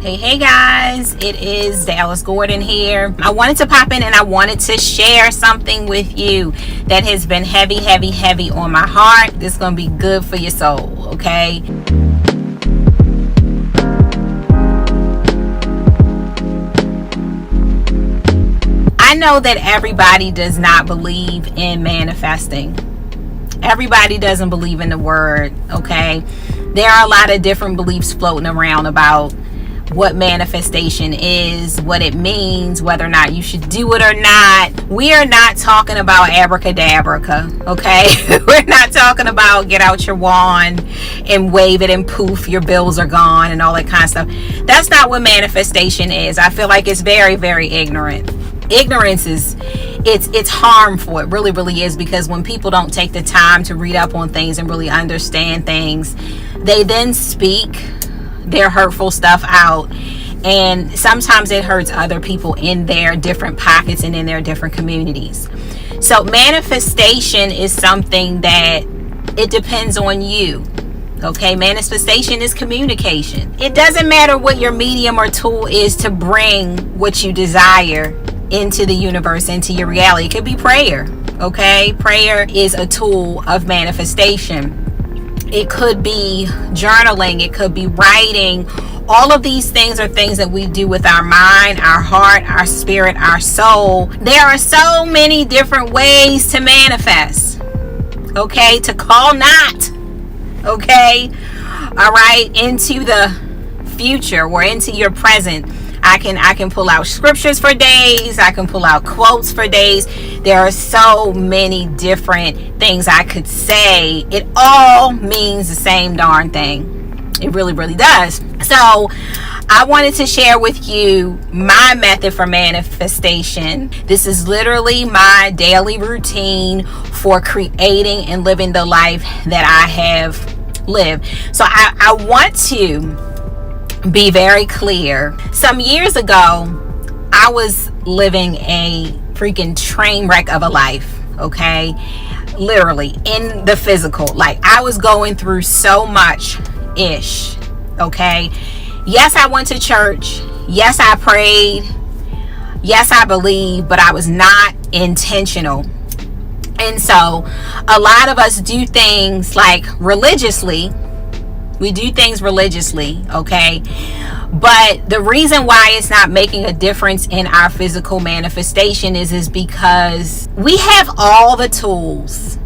Hey guys, it is Dallas Gordon here. I wanted to pop in and I wanted to share something with you that has been heavy on my heart. This is going to be good for your soul, okay? I know that everybody does not believe in manifesting. Everybody doesn't believe in the word, okay? There are a lot of different beliefs floating around about what manifestation is, what it means, whether or not you should do it or not. We are not talking about abracadabra, okay? We're not talking about get out your wand and wave it and poof, your bills are gone and all that kind of stuff. That's not what manifestation is. I feel like it's very ignorant. Ignorance is it's harmful. It really is, because when people don't take the time to read up on things and really understand things, they then speak their hurtful stuff out, and sometimes it hurts other people in their different pockets and in their different communities. So manifestation is something that it depends on you. Okay, manifestation is communication. It doesn't matter what your medium or tool is to bring what you desire into the universe, into your reality. It could be prayer. Okay, prayer is a tool of manifestation. It could be journaling. It could be writing. All of these things are things that we do with our mind, our heart, our spirit, our soul. There are so many different ways to manifest. Okay, to call not. Okay, all right, into the future or into your present. I can pull out scriptures for days. I can pull out quotes for days. There are so many different things I could say. It all means the same darn thing. It really does. So I wanted to share with you my method for manifestation. This is literally my daily routine for creating and living the life that I have lived. So I want to be very clear. Some years ago, I was living a freaking train wreck of a life, okay? Literally, in the physical. Like, I was going through so much ish, okay? Yes, I went to church. Yes, I prayed. Yes, I believed, but I was not intentional. And so, a lot of us do things like religiously. We do things religiously, okay? But the reason why it's not making a difference in our physical manifestation is because we have all the tools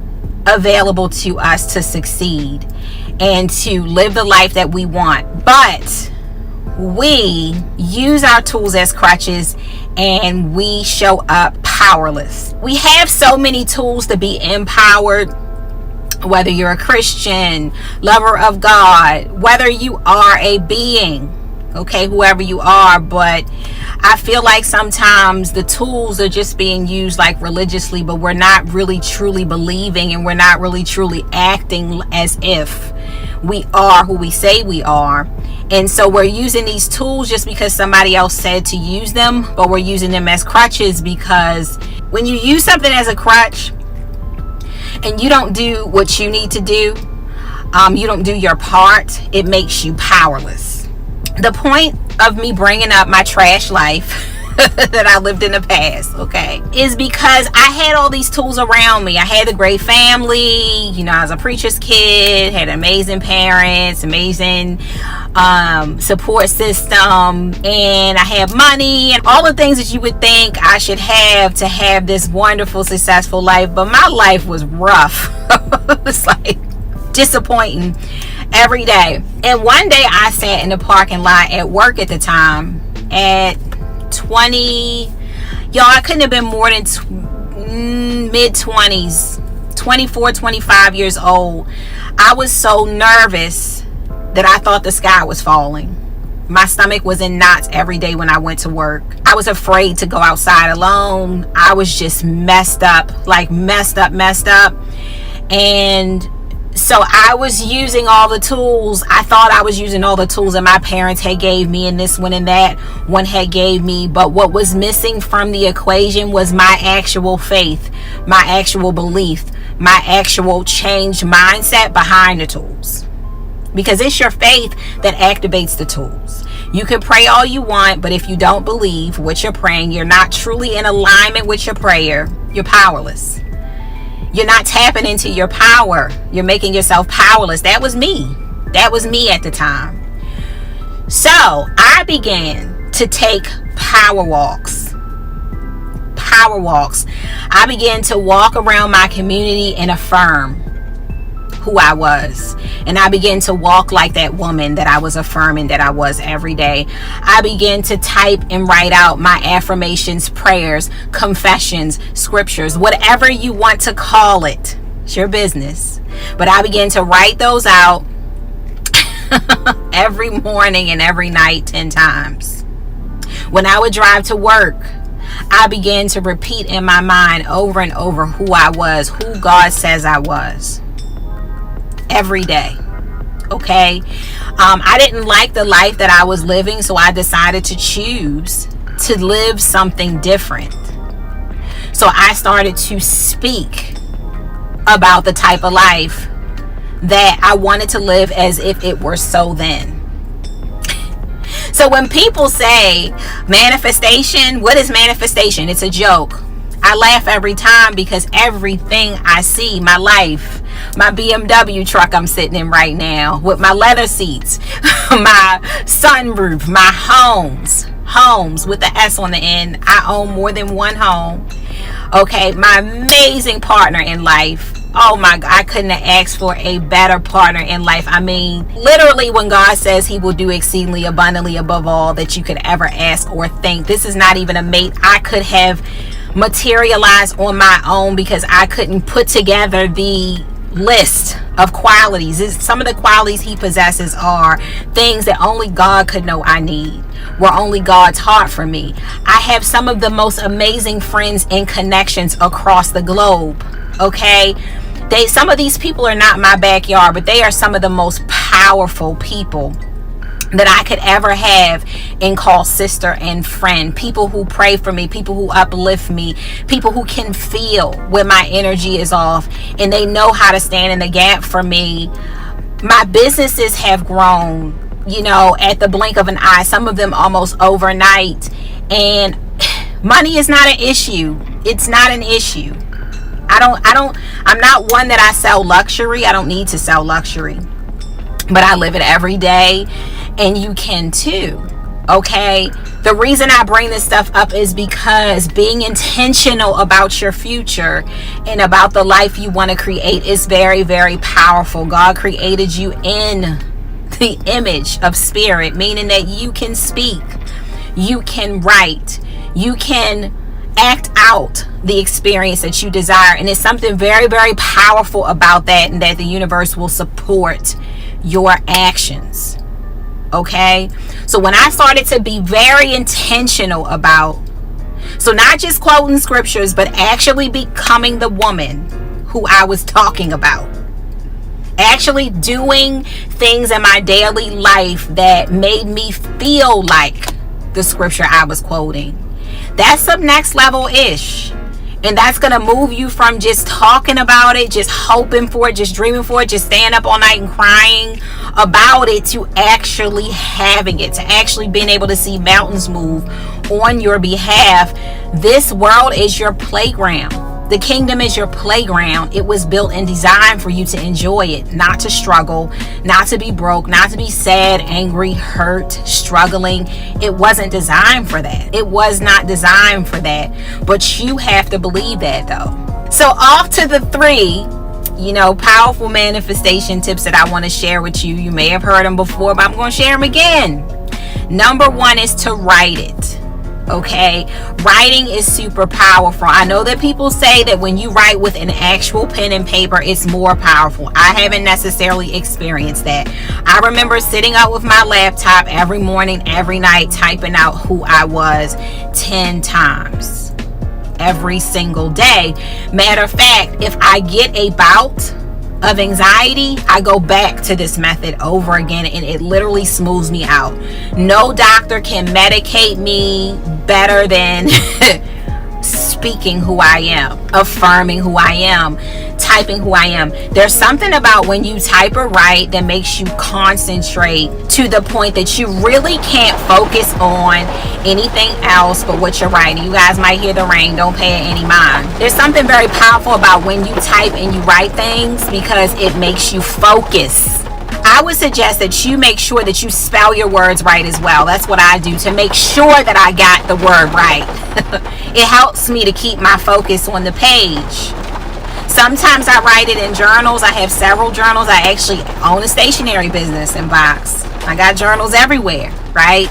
available to us to succeed and to live the life that we want. But we use our tools as crutches and we show up powerless. We have so many tools to be empowered. Whether you're a Christian, lover of God, whether you are a being, okay, whoever you are, but I feel like sometimes the tools are just being used like religiously, but we're not really truly believing and we're not really truly acting as if we are who we say we are. And so we're using these tools just because somebody else said to use them, but we're using them as crutches, because when you use something as a crutch, and you don't do what you need to do, you don't do your part, it makes you powerless. The point of me bringing up my trash life that I lived in the past, okay, is because I had all these tools around me. I had a great family, I was a preacher's kid, had amazing parents, amazing support system, and I had money and all the things that you would think I should have to have this wonderful, successful life. But my life was rough. It was like disappointing every day. And one day I sat in the parking lot at work at the time at 20, y'all, I couldn't have been more than mid-20s, 24, 25 years old. I was so nervous that I thought the sky was falling. My stomach was in knots every day when I went to work. I was afraid to go outside alone. I was just messed up. And so I was using all the tools. I thought I was using all the tools that my parents had gave me, and this one and that one had gave me. But what was missing from the equation was my actual faith, my actual belief, my actual changed mindset behind the tools. Because it's your faith that activates the tools. You can pray all you want, but if you don't believe what you're praying, you're not truly in alignment with your prayer, you're powerless. You're not tapping into your power. You're making yourself powerless. That was me. That was me at the time. So I began to take power walks. Power walks. I began to walk around my community and affirm who I was. And I began to walk like that woman that I was affirming that I was every day. I began to type and write out my affirmations, prayers, confessions, scriptures, whatever you want to call it. It's your business. But I began to write those out every morning and every night 10 times. When I would drive to work, I began to repeat in my mind over and over who I was, who God says I was. Every day. Okay. I didn't like the life that I was living, so I decided to choose to live something different. So I started to speak about the type of life that I wanted to live as if it were so then. So when people say manifestation, what is manifestation? It's a joke. I laugh every time because everything I see, my life, my BMW truck I'm sitting in right now with my leather seats, my sunroof, my homes with the S on the end. I own more than one home. Okay, my amazing partner in life. Oh my God, I couldn't have asked for a better partner in life. I mean, literally when God says he will do exceedingly abundantly above all that you could ever ask or think. This is not even a mate I could have materialized on my own because I couldn't put together the list of qualities. Some of the qualities he possesses are things that only God could know I need, were only God's heart for me. I have some of the most amazing friends and connections across the globe. Okay, some of these people are not my backyard, but they are some of the most powerful people that I could ever have and call sister and friend. People who pray for me, people who uplift me, people who can feel when my energy is off, and they know how to stand in the gap for me. My businesses have grown, at the blink of an eye, some of them almost overnight, and money is not an issue. It's not an issue. I'm not one that I sell luxury. I don't need to sell luxury, but I live it every day, and you can too. Okay, the reason I bring this stuff up is because being intentional about your future and about the life you want to create is very, very powerful. God created you in the image of spirit, meaning that you can speak, you can write, you can act out the experience that you desire. And it's something very, very powerful about that, and that the universe will support your actions. Okay, so when I started to be very intentional about, so not just quoting scriptures, but actually becoming the woman who I was talking about, actually doing things in my daily life that made me feel like the scripture I was quoting, that's some next level ish. And that's going to move you from just talking about it, just hoping for it, just dreaming for it, just staying up all night and crying about it, to actually having it, to actually being able to see mountains move on your behalf. This world is your playground. The kingdom is your playground. It was built and designed for you to enjoy it, not to struggle, not to be broke, not to be sad, angry, hurt, struggling. It wasn't designed for that. It was not designed for that. But you have to believe that though. So off to the 3, powerful manifestation tips that I want to share with you. You may have heard them before, but I'm going to share them again. Number 1 is to write it. Okay, writing is super powerful. I know that people say that when you write with an actual pen and paper, it's more powerful. I haven't necessarily experienced that. I remember sitting up with my laptop every morning, every night, typing out who I was 10 times every single day. Matter of fact, if I get a bout of anxiety, I go back to this method over again, and it literally smooths me out. No doctor can medicate me better than speaking who I am, affirming who I am, typing who I am. There's something about when you type or write that makes you concentrate to the point that you really can't focus on anything else but what you're writing. You guys might hear the rain, don't pay it any mind. There's something very powerful about when you type and you write things because it makes you focus. I would suggest that you make sure that you spell your words right as well. That's what I do to make sure that I got the word right. It helps me to keep my focus on the page. Sometimes I write it in journals. I have several journals. I actually own a stationery business in Box. I got journals everywhere, right?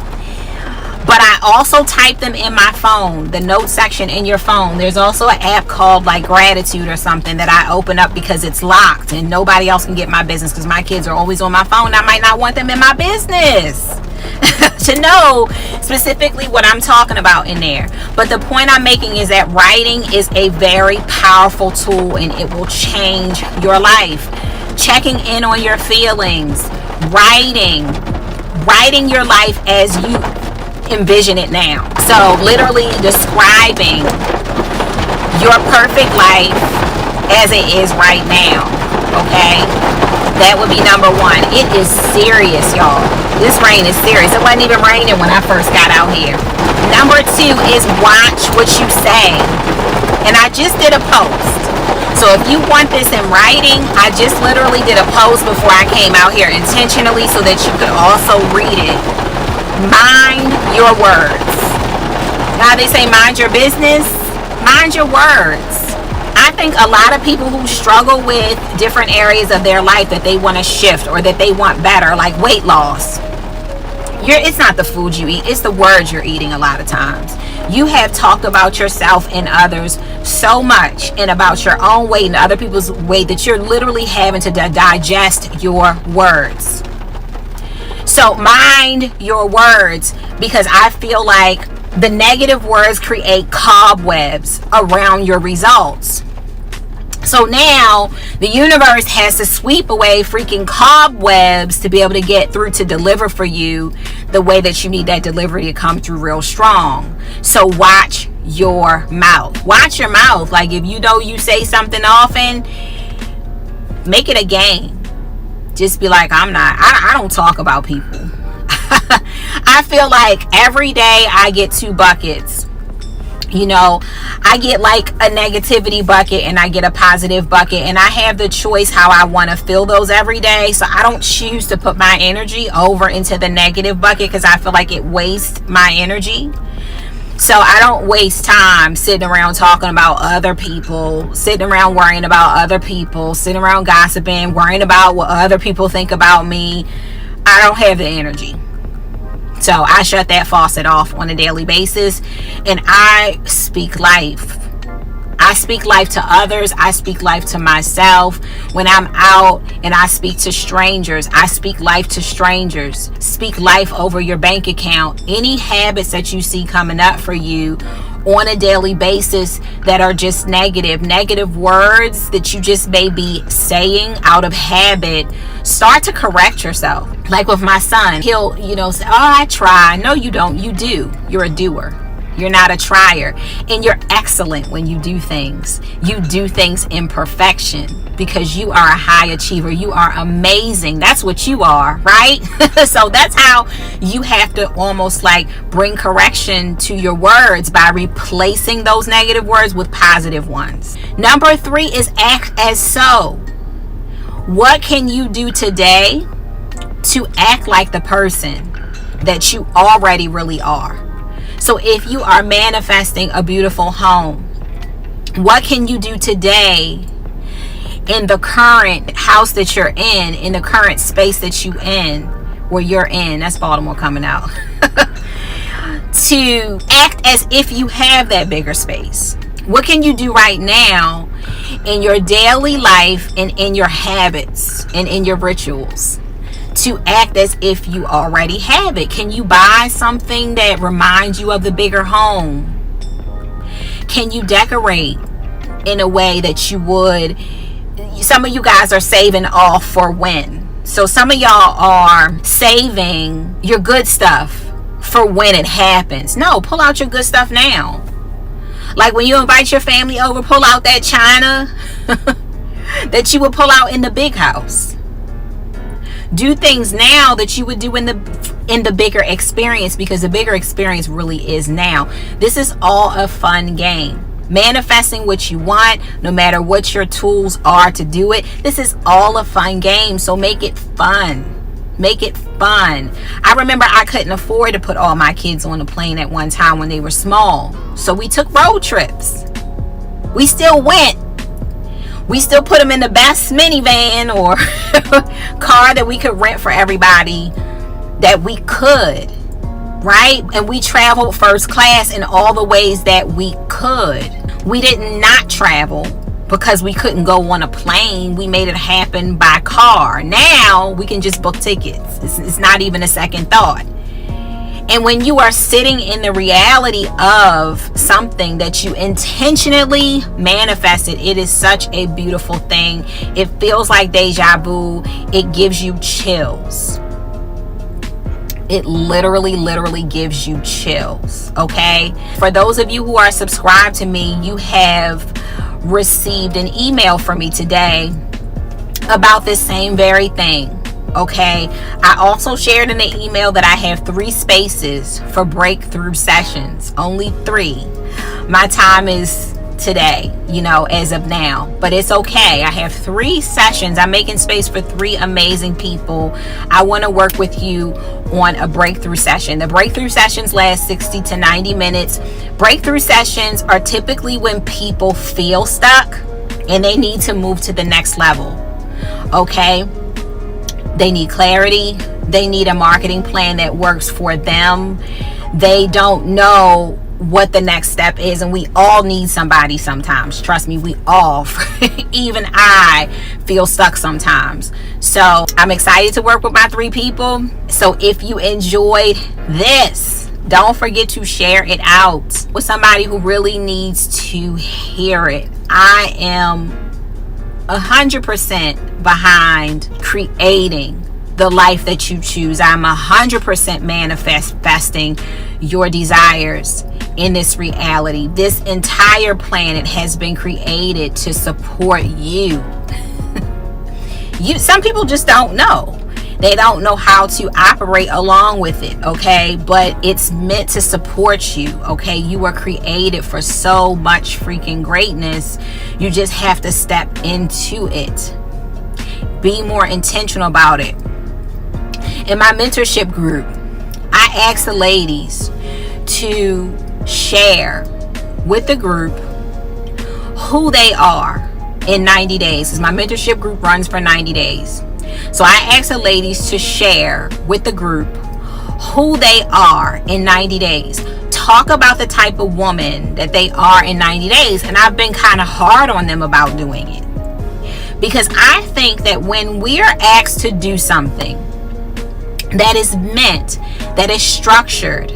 But I also type them in my phone, the note section in your phone. There's also an app called like Gratitude or something that I open up because it's locked and nobody else can get my business because my kids are always on my phone. I might not want them in my business to know specifically what I'm talking about in there. But the point I'm making is that writing is a very powerful tool and it will change your life. Checking in on your feelings, writing your life as you envision it now. So literally describing your perfect life as it is right now. Okay, that would be number one. It is serious, y'all. This rain is serious. It wasn't even raining when I first got out here. Number two is watch what you say. And I just did a post. So if you want this in writing, I just literally did a post before I came out here intentionally so that you could also read it. Mind your words. Now they say mind your business, mind your words. I think a lot of people who struggle with different areas of their life that they want to shift or that they want better, like weight loss, it's not the food you eat, it's the words you're eating a lot of times. You have talked about yourself and others so much and about your own weight and other people's weight that you're literally having to digest your words. So mind your words, because I feel like the negative words create cobwebs around your results. So now the universe has to sweep away freaking cobwebs to be able to get through to deliver for you the way that you need that delivery to come through real strong. So watch your mouth. Watch your mouth. Like if you know you say something often, make it a game. Just be like, I don't talk about people. I feel like every day I get two buckets. You know, I get like a negativity bucket and I get a positive bucket, and I have the choice how I want to fill those every day. So I don't choose to put my energy over into the negative bucket because I feel like it wastes my energy. So I don't waste time sitting around talking about other people, sitting around worrying about other people, sitting around gossiping, worrying about what other people think about me. I don't have the energy. So I shut that faucet off on a daily basis and I speak life. I speak life to others. I speak life to myself. When I'm out and I speak to strangers, I speak life to strangers. Speak life over your bank account. Any habits that you see coming up for you on a daily basis that are just negative words that you just may be saying out of habit, start to correct yourself. Like with my son, he'll, say, oh, I try. No, you don't. You do. You're a doer. You're not a trier. And you're excellent when you do things. You do things in perfection because you are a high achiever. You are amazing. That's what you are, right? So that's how you have to almost like bring correction to your words by replacing those negative words with positive ones. Number 3 is act as so. What can you do today to act like the person that you already really are? So if you are manifesting a beautiful home, what can you do today in the current house that you're in the current space that you're in, that's Baltimore coming out, to act as if you have that bigger space? What can you do right now in your daily life and in your habits and in your rituals to act as if you already have it? Can you buy something that reminds you of the bigger home? Can you decorate in a way that you would? Some of you guys are saving off for when. So some of y'all are saving your good stuff for when it happens. No, pull out your good stuff now. Like when you invite your family over, pull out that china that you would pull out in the big house. Do things now that you would do in the bigger experience, because the bigger experience really is now. This is all a fun game. Manifesting what you want, no matter what your tools are to do it. This is all a fun game. So make it fun. Make it fun. I remember I couldn't afford to put all my kids on a plane at one time when they were small. So we took road trips. We still went. We still put them in the best minivan or car that we could rent for everybody that we could. Right? And we traveled first class in all the ways that we could. We did not travel because we couldn't go on a plane. We made it happen by car. Now we can just book tickets. It's not even a second thought. And when you are sitting in the reality of something that you intentionally manifested, it is such a beautiful thing. It feels like deja vu. It gives you chills. It literally gives you chills, okay? For those of you who are subscribed to me, you have received an email from me today about this same very thing, okay? I also shared in the email that I have 3 spaces for breakthrough sessions, only 3. My time is today, as of now, but it's okay. I have 3 sessions. I'm making space for 3 amazing people. I want to work with you on a breakthrough session. The breakthrough sessions last 60 to 90 minutes. Breakthrough sessions are typically when people feel stuck and they need to move to the next level. Okay? They need clarity. They need a marketing plan that works for them. They don't know what the next step is, and we all need somebody sometimes. Trust me, we all, even I, feel stuck sometimes. So I'm excited to work with my 3 people. So if you enjoyed this, don't forget to share it out with somebody who really needs to hear it. I am 100% behind creating the life that you choose. I'm 100% manifesting your desires in this reality. This entire planet has been created to support you. Some people just don't know. They don't know how to operate along with it, okay? But it's meant to support you, okay? You were created for so much freaking greatness. You just have to step into it. Be more intentional about it. In my mentorship group, I ask the ladies to share with the group who they are in 90 days. Because my mentorship group runs for 90 days. So I ask the ladies to share with the group who they are in 90 days. Talk about the type of woman that they are in 90 days. And I've been kind of hard on them about doing it. Because I think that when we are asked to do something that is meant, that is structured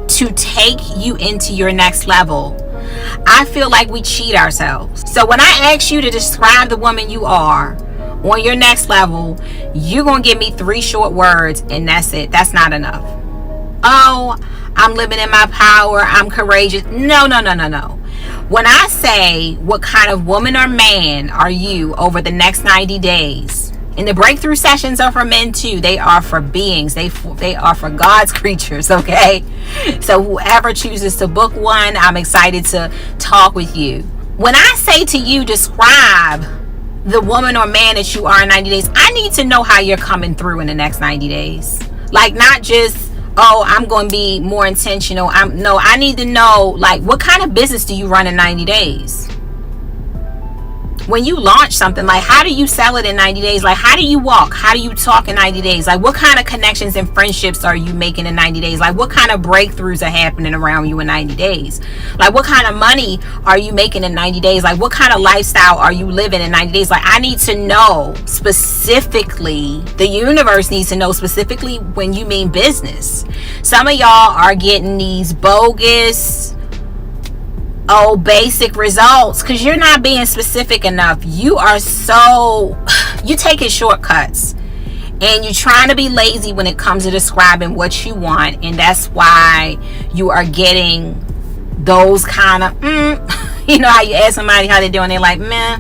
to take you into your next level, I feel like we cheat ourselves. So when I ask you to describe the woman you are on your next level, you're going to give me 3 short words and that's it. That's not enough. Oh, I'm living in my power. I'm courageous. No. When I say what kind of woman or man are you over the next 90 days, and the breakthrough sessions are for men too. They are for beings. They are for God's creatures, okay? So whoever chooses to book one, I'm excited to talk with you. When I say to you, describe the woman or man that you are in 90 days, I need to know how you're coming through in the next 90 days. Like, not just, oh, I'm going to be more intentional. I need to know, like, what kind of business do you run in 90 days? When you launch something, like, how do you sell it in 90 days? Like, how do you walk? How do you talk in 90 days? Like, what kind of connections and friendships are you making in 90 days? Like, what kind of breakthroughs are happening around you in 90 days? Like, what kind of money are you making in 90 days? Like, what kind of lifestyle are you living in 90 days? Like, I need to know specifically. The universe needs to know specifically when you mean business. Some of y'all are getting these bogus, basic results because you're not being specific enough. You taking shortcuts and you're trying to be lazy when it comes to describing what you want, and that's why you are getting those kind of, you know how you ask somebody how they're doing, they're like, meh,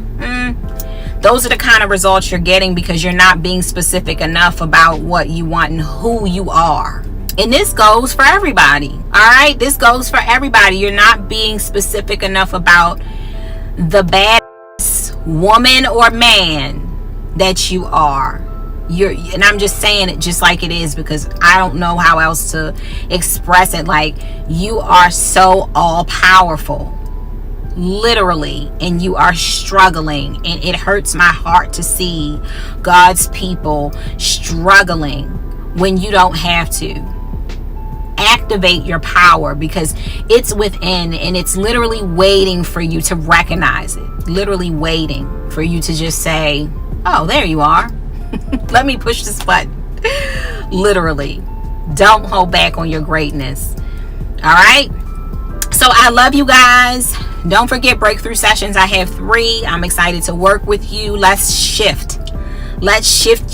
those are the kind of results you're getting because you're not being specific enough about what you want and who you are. And this goes for everybody. All right, this goes for everybody. You're not being specific enough about the bad woman or man that you are. And I'm just saying it just like it is because I don't know how else to express it. Like, you are so all powerful, literally, and you are struggling, and it hurts my heart to see God's people struggling when you don't have to. Activate your power because it's within, and it's literally waiting for you to recognize it. Literally waiting for you to just say, oh, there you are. Let me push this button. Literally. Don't hold back on your greatness. All right. So I love you guys. Don't forget breakthrough sessions. I have 3. I'm excited to work with you. Let's shift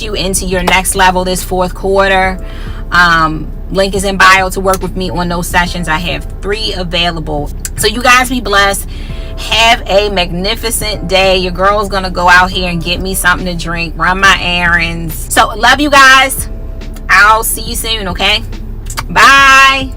you into your next level this 4th quarter. Link is in bio to work with me on those sessions. I have 3 available. So you guys be blessed. Have a magnificent day. Your girl's gonna go out here and get me something to drink, run my errands. So love you guys. I'll see you soon, okay? Bye.